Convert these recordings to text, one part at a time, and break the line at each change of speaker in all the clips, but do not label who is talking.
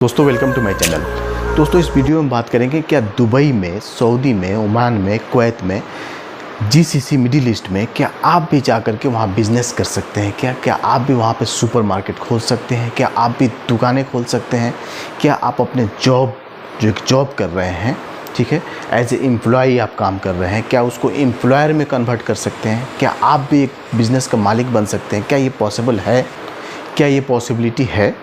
दोस्तों welcome to my channel. दोस्तों इस वीडियो में बात करेंगे क्या दुबई में, सऊदी में, ओमान में, कुवैत में, जीसीसी मिडिल ईस्ट में क्या आप भी जा कर के वहाँ बिज़नेस कर सकते हैं? क्या आप भी वहाँ पे सुपरमार्केट खोल सकते हैं? क्या आप भी दुकानें खोल सकते हैं? क्या आप अपने एक जॉब कर रहे हैं, ठीक है, एज ए एम्प्लॉई आप काम कर रहे हैं, क्या उसको एम्प्लॉयर में कन्वर्ट कर सकते हैं? क्या आप भी एक बिज़नेस का मालिक बन सकते हैं? क्या ये पॉसिबल है? क्या ये पॉसिबिलिटी है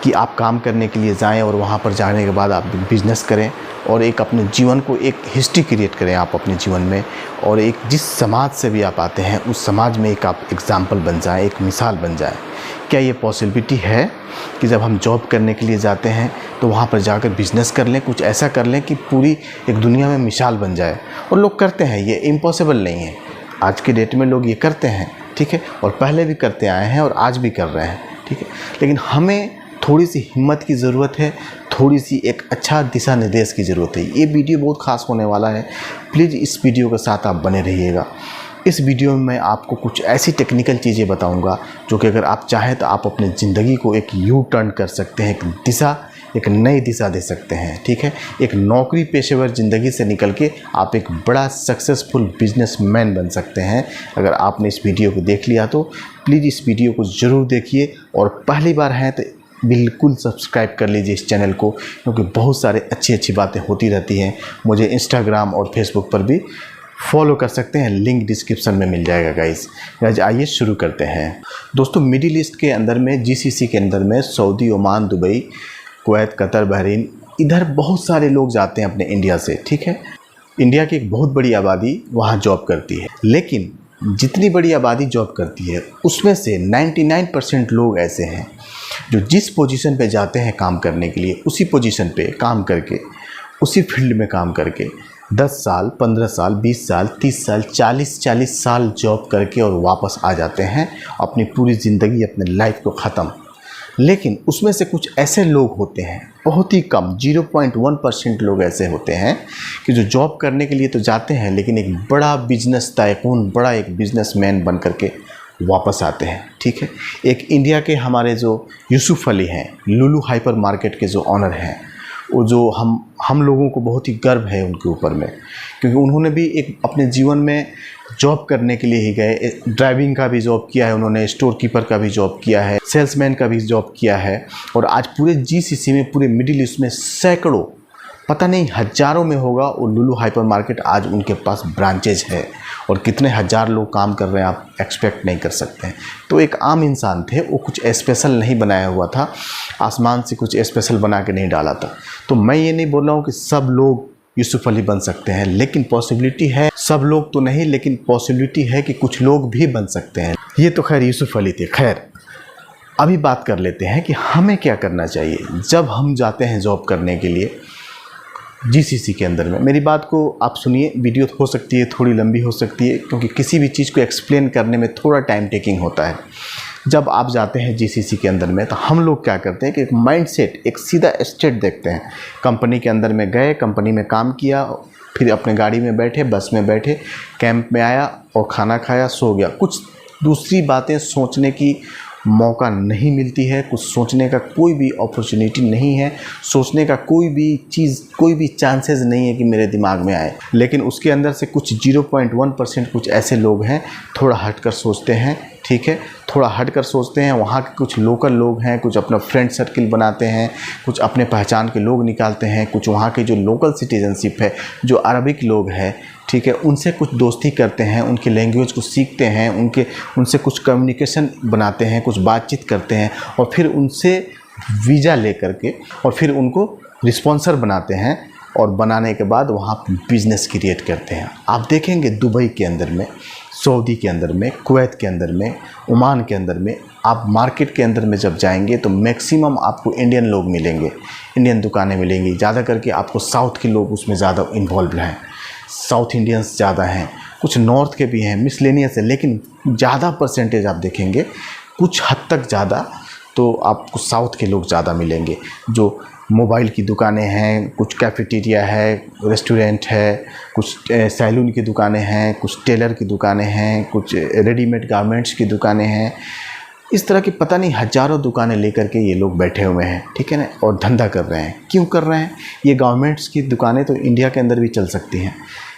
कि आप काम करने के लिए जाएं और वहाँ पर जाने के बाद आप बिज़नेस करें और एक अपने जीवन को एक हिस्ट्री क्रिएट करें आप अपने जीवन में, और एक जिस समाज से भी आप आते हैं उस समाज में एक आप एग्ज़ाम्पल बन जाएं, एक मिसाल बन जाएं? क्या ये पॉसिबिलिटी है कि जब हम जॉब करने के लिए जाते हैं तो वहाँ पर जाकर बिज़नेस कर लें, कुछ ऐसा कर लें कि पूरी एक दुनिया में मिसाल बन जाए? और लोग करते हैं, ये इम्पॉसिबल नहीं है। आज के डेट में लोग ये करते हैं, ठीक है, और पहले भी करते आए हैं और आज भी कर रहे हैं, ठीक है। लेकिन हमें थोड़ी सी हिम्मत की ज़रूरत है, थोड़ी सी एक अच्छा दिशा निर्देश की ज़रूरत है। ये वीडियो बहुत ख़ास होने वाला है, प्लीज़ इस वीडियो के साथ आप बने रहिएगा। इस वीडियो में मैं आपको कुछ ऐसी टेक्निकल चीज़ें बताऊंगा जो कि अगर आप चाहें तो आप अपनी ज़िंदगी को एक यू टर्न कर सकते हैं, एक नई दिशा दे सकते हैं, ठीक है। एक नौकरी पेशेवर ज़िंदगी से निकल के आप एक बड़ा सक्सेसफुल बिजनेसमैन बन सकते हैं। अगर आपने इस वीडियो को देख लिया तो प्लीज़ इस वीडियो को ज़रूर देखिए, और पहली बार हैं तो बिल्कुल सब्सक्राइब कर लीजिए इस चैनल को, क्योंकि बहुत सारे अच्छी बातें होती रहती हैं। मुझे इंस्टाग्राम और फेसबुक पर भी फॉलो कर सकते हैं, लिंक डिस्क्रिप्शन में मिल जाएगा गाइस। आइए शुरू करते हैं। दोस्तों मिडिल ईस्ट के अंदर में, जीसीसी के अंदर में, Saudi, Oman, Dubai, Kuwait, Qatar, Bahrain, इधर बहुत सारे लोग जाते हैं अपने इंडिया से, ठीक है। इंडिया की एक बहुत बड़ी आबादी वहाँ जॉब करती है, लेकिन जितनी बड़ी आबादी जॉब करती है उसमें से 99% लोग ऐसे हैं जो जिस पोजीशन पे जाते हैं काम करने के लिए, उसी पोजीशन पे काम करके, उसी फील्ड में काम करके 10 साल, 15 साल, 20 साल, 30 साल, 40 साल जॉब करके और वापस आ जाते हैं, अपनी पूरी ज़िंदगी, अपने लाइफ को ख़त्म। लेकिन उसमें से कुछ ऐसे लोग होते हैं, बहुत ही कम 0.1% लोग ऐसे होते हैं कि जो जॉब करने के लिए तो जाते हैं लेकिन एक बड़ा बिजनेस टाइकून, बड़ा एक बिजनेसमैन बन करके वापस आते हैं, ठीक है। एक इंडिया के हमारे जो यूसुफ अली हैं, लुलु हाइपर मार्केट के जो ऑनर हैं, वो जो हम लोगों को बहुत ही गर्व है उनके ऊपर में, क्योंकि उन्होंने भी एक अपने जीवन में जॉब करने के लिए ही गए। ड्राइविंग का भी जॉब किया है उन्होंने, स्टोर कीपर का भी जॉब किया है, सेल्समैन का भी जॉब किया है, और आज पूरे जीसीसी में, पूरे मिडिल ईस्ट में सैकड़ों, पता नहीं हज़ारों में होगा, और लुलु हाइपर मार्केट आज उनके पास ब्रांचेज है, और कितने हज़ार लोग काम कर रहे हैं आप एक्सपेक्ट नहीं कर सकते हैं। तो एक आम इंसान थे, वो कुछ स्पेशल नहीं बनाया हुआ था, आसमान से कुछ स्पेशल बना के नहीं डाला था। तो मैं ये नहीं बोल रहा हूँ कि सब लोग यूसुफ अली बन सकते हैं, लेकिन पॉसिबिलिटी है, सब लोग तो नहीं लेकिन पॉसिबिलिटी है कि कुछ लोग भी बन सकते हैं। ये तो खैर यूसुफ अली थे। खैर अभी बात कर लेते हैं कि हमें क्या करना चाहिए जब हम जाते हैं जॉब करने के लिए जीसीसी के अंदर में। मेरी बात को आप सुनिए, वीडियो हो सकती है थोड़ी लंबी हो सकती है, क्योंकि किसी भी चीज़ को एक्सप्लेन करने में थोड़ा टाइम टेकिंग होता है। जब आप जाते हैं जीसीसी के अंदर में तो हम लोग क्या करते हैं कि एक माइंडसेट, एक सीधा स्टेट देखते हैं। कंपनी के अंदर में गए, कंपनी में काम किया, फिर अपने गाड़ी में बैठे, बस में बैठे, कैंप में आया और खाना खाया, सो गया। कुछ दूसरी बातें सोचने की मौका नहीं मिलती है, कुछ सोचने का कोई भी अपॉर्चुनिटी नहीं है, सोचने का कोई भी चीज़, कोई भी चांसेस नहीं है कि मेरे दिमाग में आए। लेकिन उसके अंदर से कुछ 0.1% कुछ ऐसे लोग हैं, थोड़ा हटकर सोचते हैं, ठीक है, थोड़ा हटकर सोचते हैं। वहाँ के कुछ लोकल लोग हैं, कुछ अपना फ्रेंड सर्किल बनाते हैं, कुछ अपने पहचान के लोग निकालते हैं, कुछ वहाँ के जो लोकल सिटीजनशिप है, जो अरबिक लोग हैं, ठीक है, उनसे कुछ दोस्ती करते हैं, उनके लैंग्वेज को सीखते हैं, उनसे कुछ कम्युनिकेशन बनाते हैं, कुछ बातचीत करते हैं, और फिर उनसे वीज़ा ले करके और फिर उनको रिस्पॉन्सर बनाते हैं, और बनाने के बाद वहाँ बिज़नेस क्रिएट करते हैं। आप देखेंगे दुबई के अंदर में, सऊदी के अंदर में, कुवैत के अंदर में, ओमान के अंदर में, आप मार्केट के अंदर में जब जाएंगे तो मैक्सिमम आपको इंडियन लोग मिलेंगे, इंडियन दुकानें मिलेंगी। ज़्यादा करके आपको साउथ के लोग उसमें ज़्यादा इन्वॉल्व हैं, साउथ इंडियंस ज़्यादा हैं, कुछ नॉर्थ के भी हैं, मिसलेनियस है, लेकिन ज़्यादा परसेंटेज आप देखेंगे कुछ हद तक ज़्यादा तो आपको साउथ के लोग ज़्यादा मिलेंगे। जो मोबाइल की दुकानें हैं, कुछ कैफेटेरिया है, रेस्टोरेंट है, कुछ सैलून की दुकानें हैं, कुछ टेलर की दुकानें हैं, कुछ रेडीमेड गारमेंट्स की दुकानें हैं, इस तरह की पता नहीं हज़ारों दुकानें लेकर के ये लोग बैठे हुए हैं, ठीक है ना, और धंधा कर रहे हैं। क्यों कर रहे हैं? ये गवर्नमेंट्स की दुकानें तो इंडिया के अंदर भी चल सकती हैं,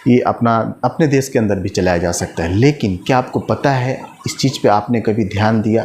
ये अपने देश के अंदर भी चलाया जा सकता है। लेकिन क्या आपको पता है, इस चीज़ पे आपने कभी ध्यान दिया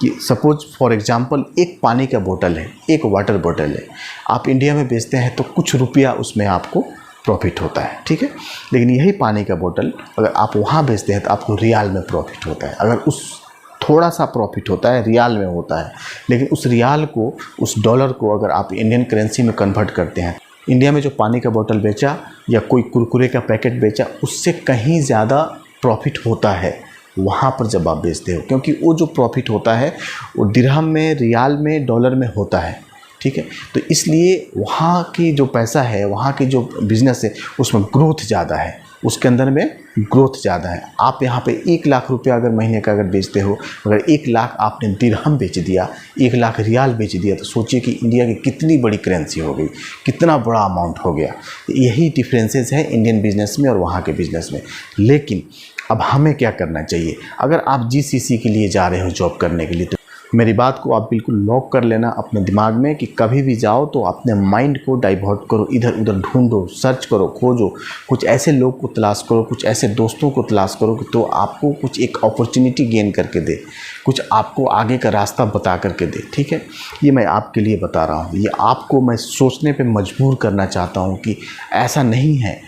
कि सपोज फॉर एग्जांपल एक पानी का बोतल है, एक वाटर बोतल है, आप इंडिया में बेचते हैं तो कुछ रुपया उसमें आपको प्रॉफिट होता है, ठीक है। लेकिन यही पानी का बोतल अगर आप वहाँ बेचते हैं तो आपको रियाल में प्रॉफिट होता है। अगर उस थोड़ा सा प्रॉफिट होता है, रियाल में होता है, लेकिन उस रियाल को, उस डॉलर को अगर आप इंडियन करेंसी में कन्वर्ट करते हैं, इंडिया में जो पानी का बोतल बेचा या कोई कुरकुरे का पैकेट बेचा, उससे कहीं ज़्यादा प्रॉफिट होता है वहाँ पर जब आप बेचते हो, क्योंकि वो जो प्रॉफिट होता है वो दिरहम में, रियाल में, डॉलर में होता है, ठीक है। तो इसलिए वहाँ की जो पैसा है, वहाँ की जो बिज़नेस है, उसमें ग्रोथ ज़्यादा है, उसके अंदर में ग्रोथ ज़्यादा है। आप यहाँ पे 1 लाख रुपया अगर महीने का अगर बेचते हो, अगर 1 लाख आपने दिरहम बेच दिया, 1 लाख रियाल बेच दिया, तो सोचिए कि इंडिया की कितनी बड़ी करेंसी हो गई, कितना बड़ा अमाउंट हो गया। यही डिफरेंसेस है इंडियन बिजनेस में और वहाँ के बिज़नेस में। लेकिन अब हमें क्या करना चाहिए? अगर आप GCC के लिए जा रहे हो जॉब करने के लिए, तो मेरी बात को आप बिल्कुल लॉक कर लेना अपने दिमाग में कि कभी भी जाओ तो अपने माइंड को डाइवर्ट करो, इधर उधर ढूंढो, सर्च करो, खोजो, कुछ ऐसे लोग को तलाश करो, कुछ ऐसे दोस्तों को तलाश करो कि तो आपको कुछ एक अपॉर्चुनिटी गेन करके दे, कुछ आपको आगे का रास्ता बता करके दे, ठीक है। ये मैं आपके लिए बता रहा हूँ, ये आपको मैं सोचने पर मजबूर करना चाहता हूँ कि ऐसा नहीं है।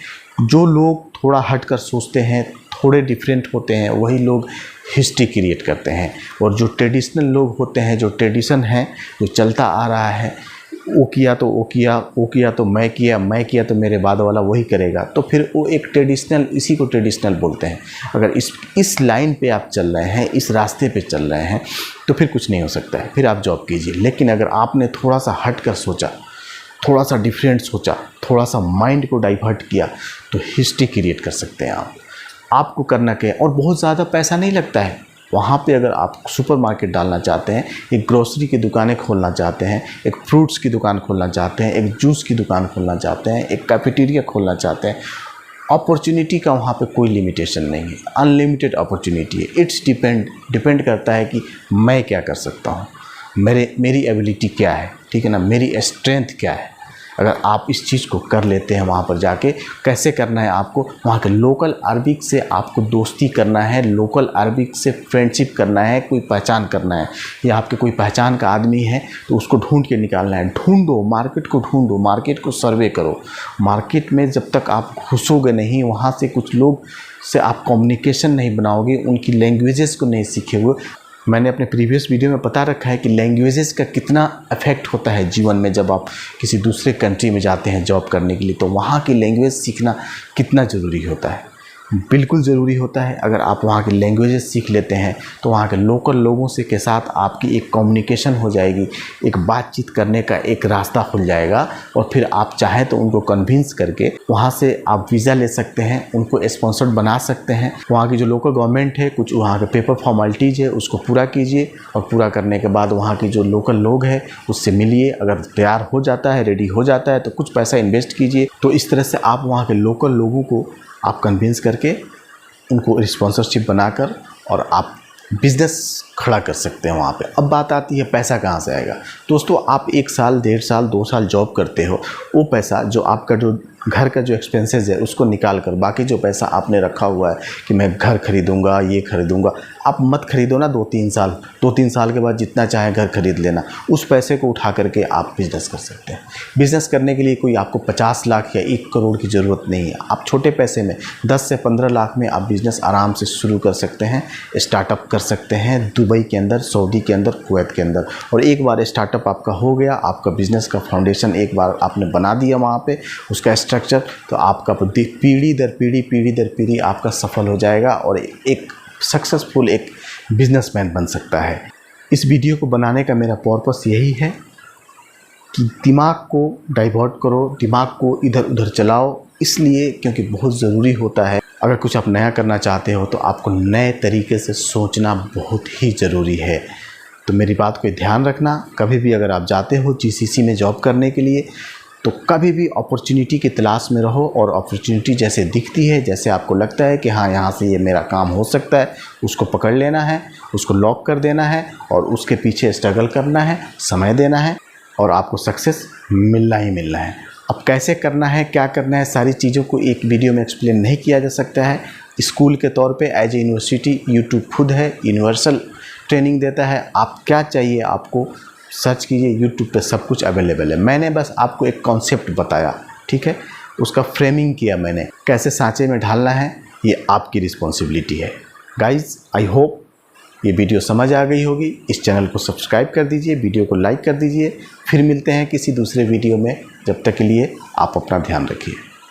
जो लोग थोड़ा हट कर सोचते हैं, थोड़े डिफरेंट होते हैं, वही लोग हिस्ट्री क्रिएट करते हैं। और जो ट्रेडिशनल लोग होते हैं, जो ट्रेडिशन है, जो चलता आ रहा है, वो किया तो वो किया, वो किया तो मैं किया तो मेरे बाद वाला वही करेगा, तो फिर वो एक ट्रेडिशनल, इसी को ट्रेडिशनल बोलते हैं। अगर इस लाइन पे आप चल रहे हैं, इस रास्ते पे चल रहे हैं, तो फिर कुछ नहीं हो सकता है, फिर आप जॉब कीजिए। लेकिन अगर आपने थोड़ा सा हट कर सोचा, थोड़ा सा डिफरेंट सोचा, थोड़ा सा माइंड को डाइवर्ट किया, तो हिस्ट्री क्रिएट कर सकते हैं आप। आपको करना क्या है, और बहुत ज़्यादा पैसा नहीं लगता है वहाँ पे। अगर आप सुपरमार्केट डालना चाहते हैं, एक ग्रोसरी की दुकानें खोलना चाहते हैं, एक फ्रूट्स की दुकान खोलना चाहते हैं, एक जूस की दुकान खोलना चाहते हैं, एक कैफेटेरिया खोलना चाहते हैं, अपॉर्चुनिटी का वहाँ पे कोई लिमिटेशन नहीं है, अनलिमिटेड अपॉर्चुनिटी है। इट्स डिपेंड करता है कि मैं क्या कर सकता हूँ, मेरी एबिलिटी क्या है, ठीक है ना, मेरी स्ट्रेंथ क्या है। अगर आप इस चीज़ को कर लेते हैं, वहाँ पर जाके कैसे करना है आपको, वहाँ के लोकल अरबिक से आपको दोस्ती करना है, लोकल अरबिक से फ्रेंडशिप करना है, कोई पहचान करना है, या आपके कोई पहचान का आदमी है तो उसको ढूंढ के निकालना है। ढूंढो, मार्केट को ढूंढो, मार्केट को सर्वे करो। मार्केट में जब तक आप घुसोगे नहीं, वहाँ से कुछ लोग से आप कम्युनिकेशन नहीं बनाओगे, उनकी लैंग्वेजेस को नहीं सीखे हुए। मैंने अपने प्रीवियस वीडियो में बता रखा है कि लैंग्वेजेस का कितना इफेक्ट होता है जीवन में। जब आप किसी दूसरे कंट्री में जाते हैं जॉब करने के लिए, तो वहाँ की लैंग्वेज सीखना कितना ज़रूरी होता है, बिल्कुल ज़रूरी होता है। अगर आप वहाँ की लैंग्वेजेस सीख लेते हैं तो वहाँ के लोकल लोगों से के साथ आपकी एक कम्युनिकेशन हो जाएगी, एक बातचीत करने का एक रास्ता खुल जाएगा, और फिर आप चाहें तो उनको कन्विंस करके वहाँ से आप वीज़ा ले सकते हैं, उनको स्पॉन्सर्ड बना सकते हैं। वहाँ की जो लोकल गवर्नमेंट है, कुछ वहाँ के पेपर फॉर्मेलिटीज़ है, उसको पूरा कीजिए, और पूरा करने के बाद वहाँ के जो लोकल लोग हैं उससे मिलिए। अगर तैयार हो जाता है, रेडी हो जाता है, तो कुछ पैसा इन्वेस्ट कीजिए। तो इस तरह से आप वहाँ के लोकल लोगों को आप कन्विंस करके उनको स्पॉन्सरशिप बनाकर और आप बिज़नेस खड़ा कर सकते हैं वहाँ पे। अब बात आती है पैसा कहाँ से आएगा। दोस्तों, आप 1 साल, 1.5 साल, 2 साल जॉब करते हो, वो पैसा जो आपका जो घर का जो एक्सपेंसेस है उसको निकाल कर, बाकी जो पैसा आपने रखा हुआ है कि मैं घर खरीदूंगा, ये खरीदूंगा, आप मत खरीदो ना 2-3 साल। 2-3 साल के बाद जितना चाहे घर खरीद लेना। उस पैसे को उठा करके आप बिज़नेस कर सकते हैं। बिज़नेस करने के लिए कोई आपको 50 लाख या 1 करोड़ की ज़रूरत नहीं है। आप छोटे पैसे में 10 से 15 लाख में आप बिज़नेस आराम से शुरू कर सकते हैं, स्टार्टअप कर सकते हैं दुबई के अंदर, सऊदी के अंदर, कुवैत के अंदर। और एक बार स्टार्टअप आपका हो गया, आपका बिज़नेस का फाउंडेशन एक बार आपने बना दिया वहाँ पे, उसका स्ट्रक्चर, तो आपका पीढ़ी दर पीढ़ी आपका सफल हो जाएगा और एक सक्सेसफुल एक बिजनेसमैन बन सकता है। इस वीडियो को बनाने का मेरा पर्पस यही है कि दिमाग को डाइवर्ट करो, दिमाग को इधर उधर चलाओ, इसलिए क्योंकि बहुत ज़रूरी होता है। अगर कुछ आप नया करना चाहते हो तो आपको नए तरीके से सोचना बहुत ही ज़रूरी है। तो मेरी बात को ध्यान रखना, कभी भी अगर आप जाते हो GCC में जॉब करने के लिए, तो कभी भी अपॉर्चुनिटी की तलाश में रहो, और अपॉर्चुनिटी जैसे दिखती है, जैसे आपको लगता है कि हाँ यहाँ से ये मेरा काम हो सकता है, उसको पकड़ लेना है, उसको लॉक कर देना है और उसके पीछे स्ट्रगल करना है, समय देना है और आपको सक्सेस मिलना ही मिलना है। अब कैसे करना है, क्या करना है, सारी चीज़ों को एक वीडियो में एक्सप्लेन नहीं किया जा सकता है। स्कूल के तौर पे एज ए यूनिवर्सिटी यूट्यूब खुद है, यूनिवर्सल ट्रेनिंग देता है। आप क्या चाहिए आपको सर्च कीजिए, यूट्यूब पे सब कुछ अवेलेबल है। मैंने बस आपको एक कॉन्सेप्ट बताया, ठीक है, उसका फ्रेमिंग किया मैंने, कैसे सांचे में ढालना है ये आपकी रिस्पॉन्सिबिलिटी है। गाइज आई होप ये वीडियो समझ आ गई होगी। इस चैनल को सब्सक्राइब कर दीजिए, वीडियो को लाइक कर दीजिए। फिर मिलते हैं किसी दूसरे वीडियो में, जब तक के लिए आप अपना ध्यान रखिए।